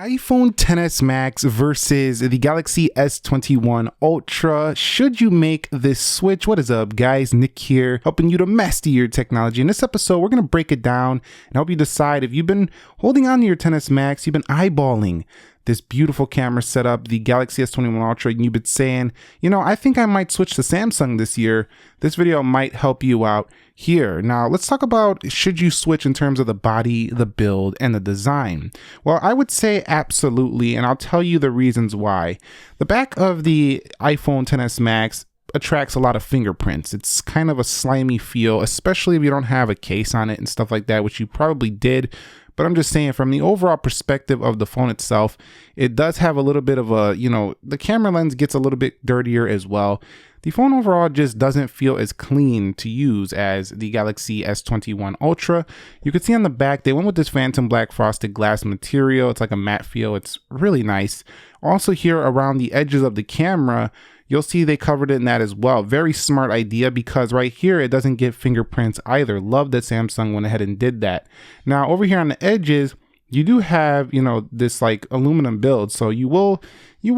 iPhone XS Max versus the Galaxy S21 Ultra. Should you make this switch? What is up, guys? Nick here, helping you to master your technology. In this episode, we're going to break it down and help you decide if you've been holding on to your XS Max, you've been eyeballing this beautiful camera setup, the Galaxy S21 Ultra, and you've been saying, you know, I think I might switch to Samsung this year. This video might help you out here. Now, let's talk about should you switch in terms of the body, the build, and the design. Well, I would say absolutely, and I'll tell you the reasons why. The back of the iPhone XS Max attracts a lot of fingerprints. It's kind of a slimy feel, especially if you don't have a case on it and stuff like that, which you probably did. But I'm just saying, from the overall perspective of the phone itself, it does have a little bit of a, the camera lens gets a little bit dirtier as well. The phone overall just doesn't feel as clean to use as the Galaxy S21 Ultra. You can see on the back, they went with this phantom black frosted glass material. It's like a matte feel. It's really nice. Also here around the edges of the camera, you'll see they covered it in that as well. Very smart idea, because right here, it doesn't get fingerprints either. Love that Samsung went ahead and did that. Now over here on the edges, you do have, this like aluminum build. So you will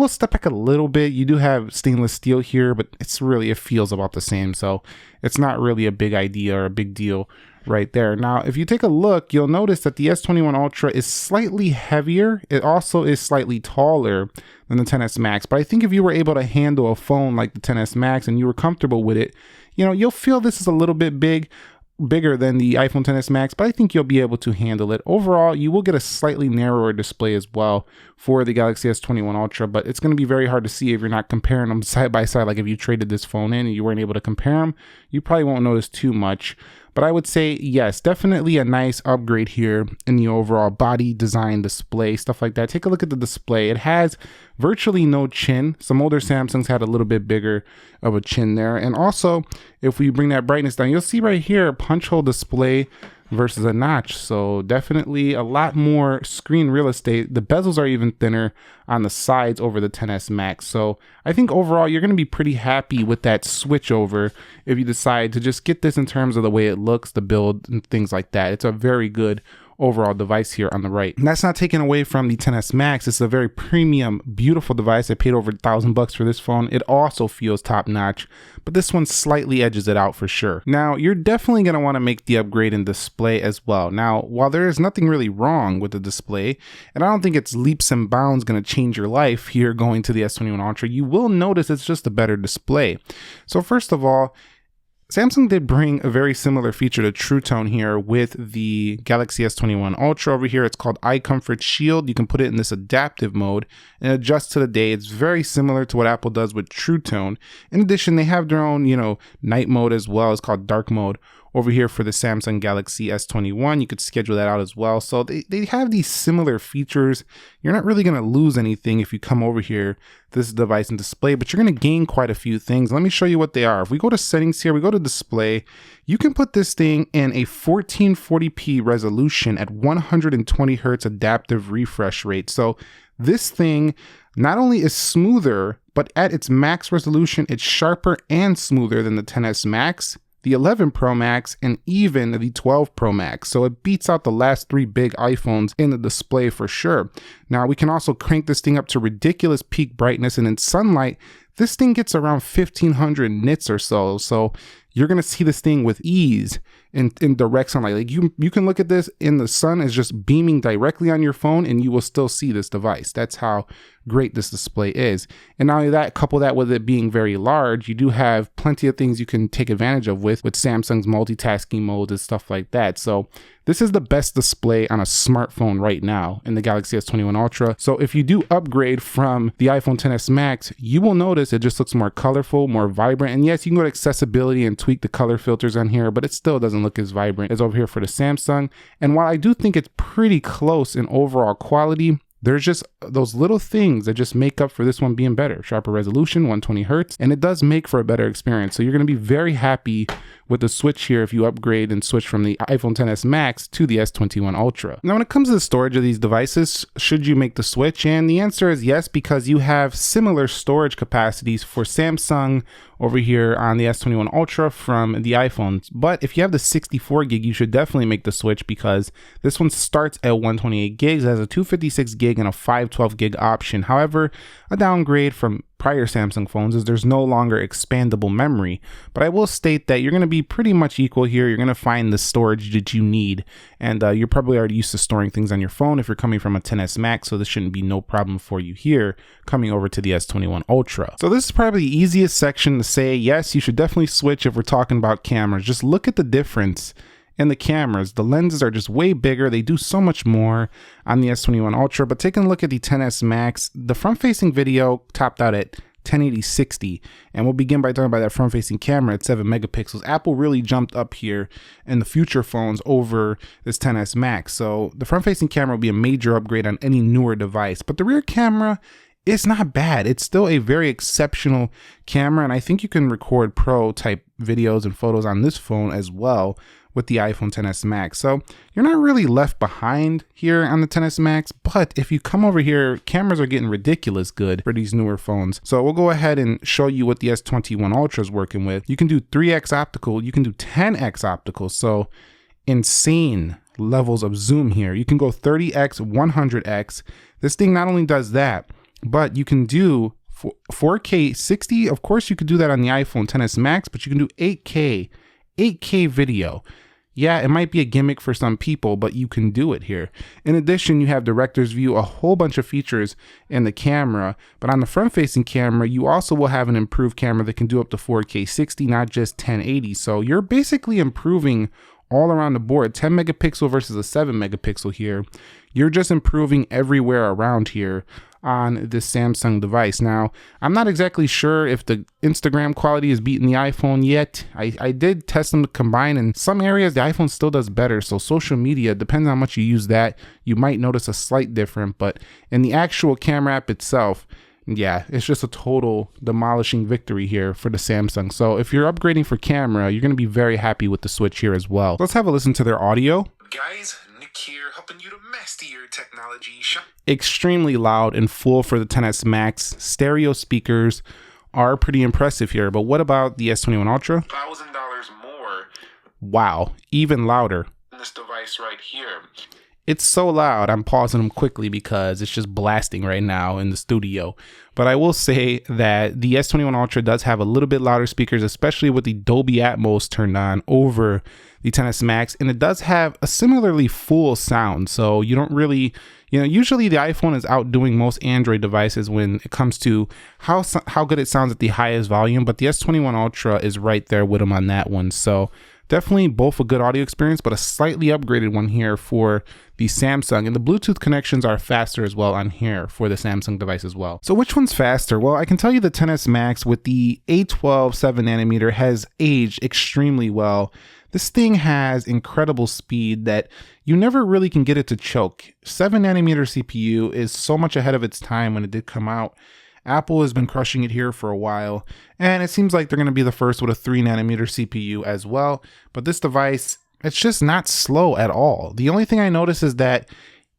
step back a little bit. You do have stainless steel here, but it feels about the same. So it's not really a big idea or a big deal right there. Now, if you take a look, you'll notice that the S21 Ultra is slightly heavier. It also is slightly taller than the XS Max. But I think if you were able to handle a phone like the XS Max and you were comfortable with it, you'll feel this is a little bit bigger than the iPhone XS Max, but I think you'll be able to handle it. Overall, you will get a slightly narrower display as well for the Galaxy S21 Ultra, but it's going to be very hard to see if you're not comparing them side by side. Like if you traded this phone in and you weren't able to compare them, you probably won't notice too much. But I would say, yes, definitely a nice upgrade here in the overall body design, display, stuff like that. Take a look at the display. It has virtually no chin. Some older Samsungs had a little bit bigger of a chin there. And also, if we bring that brightness down, you'll see right here, a punch hole display versus a notch. So definitely a lot more screen real estate. The bezels are even thinner on the sides over the XS Max. So I think overall you're going to be pretty happy with that switch over if you decide to just get this in terms of the way it looks, the build, and things like that. It's a very good overall device here on the right. And that's not taken away from the XS Max. It's a very premium, beautiful device. I paid over $1,000 for this phone. It also feels top notch, but this one slightly edges it out for sure. Now, you're definitely going to want to make the upgrade in display as well. Now, while there is nothing really wrong with the display, and I don't think it's leaps and bounds going to change your life here going to the S21 Ultra, you will notice it's just a better display. So first of all, Samsung did bring a very similar feature to True Tone here with the Galaxy S21 Ultra. Over here, it's called Eye Comfort Shield. You can put it in this adaptive mode and adjust to the day. It's very similar to what Apple does with True Tone. In addition, they have their own, night mode as well. It's called Dark Mode. Over here for the Samsung Galaxy S21, you could schedule that out as well. So they have these similar features. You're not really going to lose anything if you come over here to this device and display, but you're going to gain quite a few things. Let me show you what they are. If we go to settings here, we go to display, you can put this thing in a 1440p resolution at 120 hertz adaptive refresh rate. So this thing not only is smoother, but at its max resolution, it's sharper and smoother than the XS Max, the 11 Pro Max, and even the 12 Pro Max. So it beats out the last three big iPhones in the display for sure. Now we can also crank this thing up to ridiculous peak brightness, and in sunlight, this thing gets around 1500 nits or so. So you're gonna see this thing with ease in direct sunlight. Like you can look at this in the sun, is just beaming directly on your phone and you will still see this device. That's how great this display is. And not only that, couple that with it being very large, you do have plenty of things you can take advantage of with Samsung's multitasking modes and stuff like that. So this is the best display on a smartphone right now in the Galaxy S21 Ultra. So if you do upgrade from the iPhone XS Max, you will notice it just looks more colorful, more vibrant. And yes, you can go to accessibility and tweak the color filters on here, but it still doesn't look as vibrant as over here for the Samsung. And while I do think it's pretty close in overall quality, there's just those little things that just make up for this one being better. Sharper resolution, 120 hertz, and it does make for a better experience. So you're going to be very happy with the switch here if you upgrade and switch from the iPhone XS Max to the S21 Ultra. Now, when it comes to the storage of these devices, should you make the switch? And the answer is yes, because you have similar storage capacities for Samsung over here on the S21 Ultra from the iPhones. But if you have the 64 gig, you should definitely make the switch because this one starts at 128 gigs, has a 256 gig and a 512 gig option. However, a downgrade from prior Samsung phones is there's no longer expandable memory. But I will state that you're going to be pretty much equal here. You're going to find the storage that you need, and you're probably already used to storing things on your phone if you're coming from a XS Max, so this shouldn't be no problem for you here coming over to the S21 Ultra. So this is probably the easiest section to say yes, you should definitely switch if we're talking about cameras. Just look at the difference in the cameras. The lenses are just way bigger. They do so much more on the S21 Ultra. But taking a look at the XS Max, the front-facing video topped out at 1080-60, and we'll begin by talking about that front-facing camera at 7 megapixels. Apple really jumped up here in the future phones over this XS Max, so the front-facing camera will be a major upgrade on any newer device. But the rear camera, it's not bad. It's still a very exceptional camera, and I think you can record pro type videos and photos on this phone as well with the iPhone XS Max. So you're not really left behind here on the XS Max, but if you come over here, cameras are getting ridiculous good for these newer phones. So we'll go ahead and show you what the S21 Ultra is working with. You can do 3x optical, you can do 10x optical, so insane levels of zoom here. You can go 30x, 100x. This thing not only does that, but you can do 4K 60. Of course, you could do that on the iPhone XS Max, but you can do 8K video. Yeah, it might be a gimmick for some people, but you can do it here. In addition, you have director's view, a whole bunch of features in the camera, but on the front-facing camera, you also will have an improved camera that can do up to 4K 60, not just 1080. So you're basically improving all around the board. 10 megapixel versus a 7 megapixel here. You're just improving everywhere around here on this Samsung device. Now, I'm not exactly sure if the Instagram quality is beating the iPhone yet. I did test them combined. In some areas, the iPhone still does better. So social media, depends on how much you use that, you might notice a slight difference. But in the actual camera app itself, yeah, it's just a total demolishing victory here for the Samsung. So if you're upgrading for camera, you're going to be very happy with the switch here as well. Let's have a listen to their audio. Guys, Nick here, helping you to master your technology. Extremely loud and full for the XS Max. Stereo speakers are pretty impressive here, but what about the S21 Ultra? $1,000 more. Wow, even louder. This device right here. It's so loud, I'm pausing them quickly because it's just blasting right now in the studio. But I will say that the S21 Ultra does have a little bit louder speakers, especially with the Dolby Atmos turned on over the XS Max, and it does have a similarly full sound. So you don't really, usually the iPhone is outdoing most Android devices when it comes to how good it sounds at the highest volume, but the S21 Ultra is right there with them on that one. So definitely both a good audio experience, but a slightly upgraded one here for the Samsung. And the Bluetooth connections are faster as well on here for the Samsung device as well. So which one's faster? Well, I can tell you the XS Max with the A12 7nm has aged extremely well. This thing has incredible speed that you never really can get it to choke. 7nm CPU is so much ahead of its time when it did come out. Apple has been crushing it here for a while, and it seems like they're going to be the first with a 3nm CPU as well. But this device, it's just not slow at all. The only thing I notice is that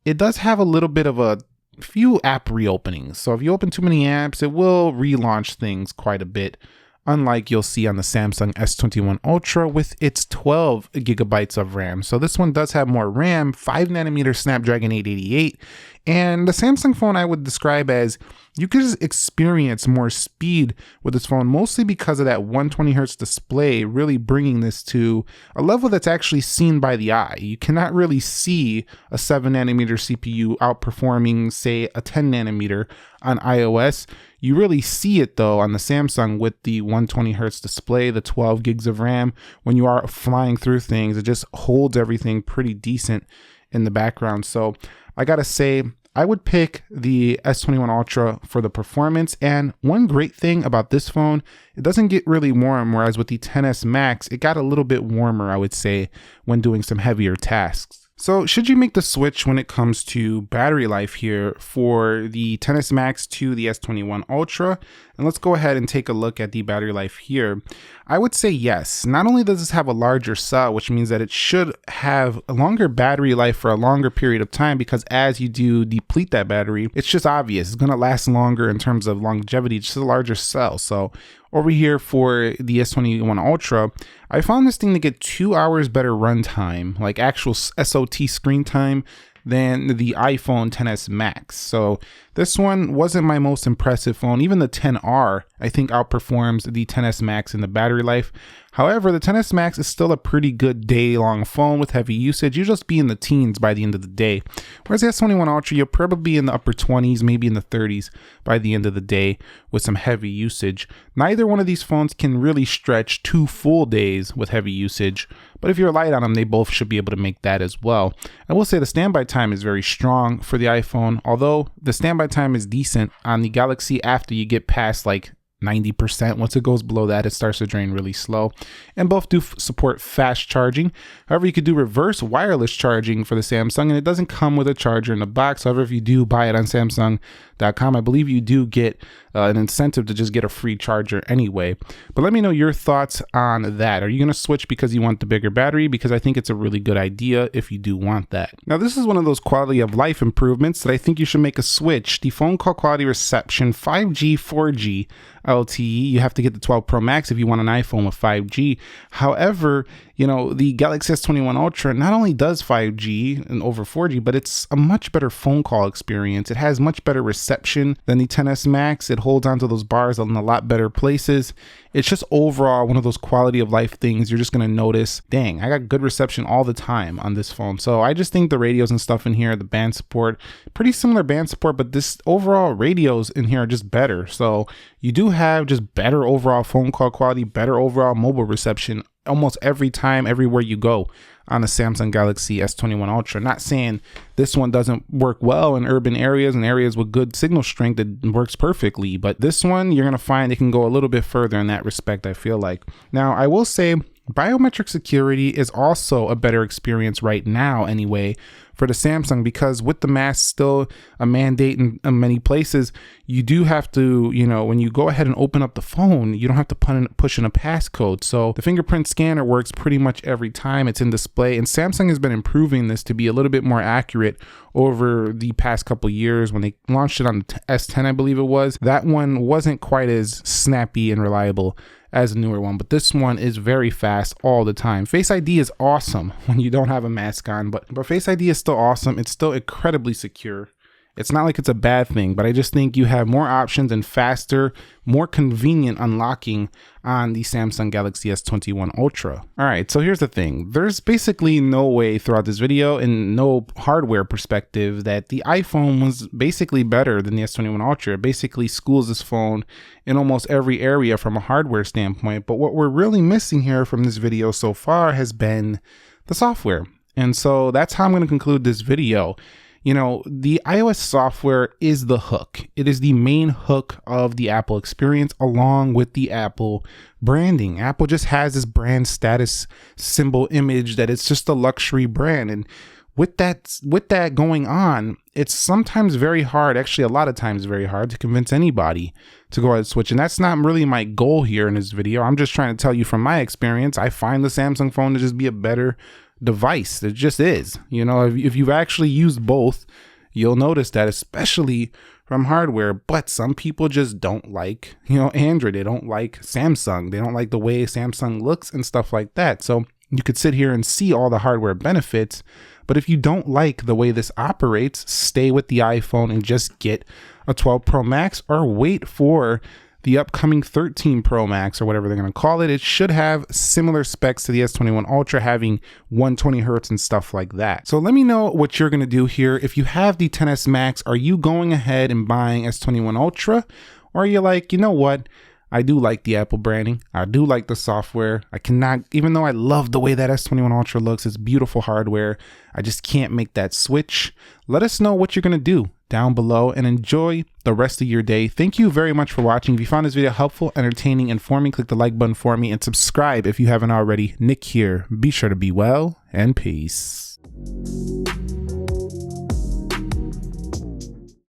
it does have a little bit of a few app reopenings. So if you open too many apps, it will relaunch things quite a bit, unlike you'll see on the Samsung S21 Ultra with its 12 gigabytes of RAM. So this one does have more RAM, 5nm Snapdragon 888, and the Samsung phone I would describe as you could just experience more speed with this phone, mostly because of that 120 Hz display really bringing this to a level that's actually seen by the eye. You cannot really see a 7nm CPU outperforming, say, a 10nm on iOS. You really see it though on the Samsung with the 120 Hz display, the 12 gigs of RAM. When you are flying through things, it just holds everything pretty decent in the background. So I gotta say, I would pick the S21 Ultra for the performance. And one great thing about this phone, it doesn't get really warm, whereas with the XS Max, it got a little bit warmer, I would say, when doing some heavier tasks. So should you make the switch when it comes to battery life here for the XS Max to the S21 Ultra? And let's go ahead and take a look at the battery life here. I would say yes. Not only does this have a larger cell, which means that it should have a longer battery life for a longer period of time, because as you do deplete that battery, it's just obvious. It's going to last longer in terms of longevity. It's just a larger cell. So over here for the S21 Ultra, I found this thing to get 2 hours better runtime, like actual SOT screen time, than the iPhone XS Max. So this one wasn't my most impressive phone. Even the XR, I think, outperforms the XS Max in the battery life. However, the XS Max is still a pretty good day-long phone with heavy usage. You'll just be in the teens by the end of the day. Whereas the S21 Ultra, you'll probably be in the upper 20s, maybe in the 30s by the end of the day with some heavy usage. Neither one of these phones can really stretch 2 full days with heavy usage, but if you're light on them, they both should be able to make that as well. I will say the standby time is very strong for the iPhone, although the standby time is decent on the Galaxy after you get past like 90%. Once it goes below that, it starts to drain really slow. And both do support fast charging. However, you could do reverse wireless charging for the Samsung, and it doesn't come with a charger in the box. However, if you do buy it on Samsung.com, I believe you do get an incentive to just get a free charger anyway. But let me know your thoughts on that. Are you going to switch because you want the bigger battery? Because I think it's a really good idea if you do want that. Now, this is one of those quality of life improvements that I think you should make a switch. The phone call quality reception, 5G, 4G LTE. You have to get the 12 Pro Max if you want an iPhone with 5G. However, you know, the Galaxy S21 Ultra not only does 5G and over 4G, but it's a much better phone call experience. It has much better reception than the XS Max. It holds onto those bars in a lot better places. It's just overall one of those quality of life things you're just going to notice, dang, I got good reception all the time on this phone. So I just think the radios and stuff in here, the band support, pretty similar band support, but this overall radios in here are just better. So you do have just better overall phone call quality, better overall mobile reception almost every time, everywhere you go on the Samsung Galaxy S21 Ultra. Not saying this one doesn't work well in urban areas and areas with good signal strength. It works perfectly, but this one you're going to find it can go a little bit further in that respect, I feel like. Now, I will say biometric security is also a better experience right now anyway for the Samsung, because with the mask still a mandate in many places, you do have to, you know, when you go ahead and open up the phone, you don't have to push in a passcode. So the fingerprint scanner works pretty much every time it's in display, and Samsung has been improving this to be a little bit more accurate over the past couple years. When they launched it on the S10, I believe it was, that one wasn't quite as snappy and reliable as a newer one, but this one is very fast all the time. Face ID is awesome when you don't have a mask on, but Face ID is still awesome. It's still incredibly secure. It's not like it's a bad thing, but I just think you have more options and faster, more convenient unlocking on the Samsung Galaxy S21 Ultra. All right, so here's the thing. There's basically no way throughout this video and no hardware perspective that the iPhone was basically better than the S21 Ultra. It basically schools this phone in almost every area from a hardware standpoint. But what we're really missing here from this video so far has been the software. And so that's how I'm going to conclude this video. You know, the iOS software is the hook. It is the main hook of the Apple experience, along with the Apple branding. Apple just has this brand status symbol image that it's just a luxury brand. And with that going on, it's sometimes very hard, actually a lot of times very hard, to convince anybody to go ahead and switch. And that's not really my goal here in this video. I'm just trying to tell you from my experience, I find the Samsung phone to just be a better device. It just is. You know, if you've actually used both, you'll notice that, especially from hardware. But some people just don't like, you know, Android. They don't like Samsung. They don't like the way Samsung looks and stuff like that. So you could sit here and see all the hardware benefits, but if you don't like the way this operates, stay with the iPhone and just get a 12 Pro Max, or wait for the upcoming 13 Pro Max or whatever they're going to call it. It should have similar specs to the S21 Ultra, having 120 Hertz and stuff like that. So let me know what you're going to do here. If you have the XS Max, are you going ahead and buying S21 Ultra? Or are you like, you know what? I do like the Apple branding. I do like the software. I cannot, even though I love the way that S21 Ultra looks, it's beautiful hardware, I just can't make that switch. Let us know what you're going to do down below, and enjoy the rest of your day. Thank you very much for watching. If you found this video helpful, entertaining, informing, click the like button for me and subscribe if you haven't already. Nick here. Be sure to be well, and peace.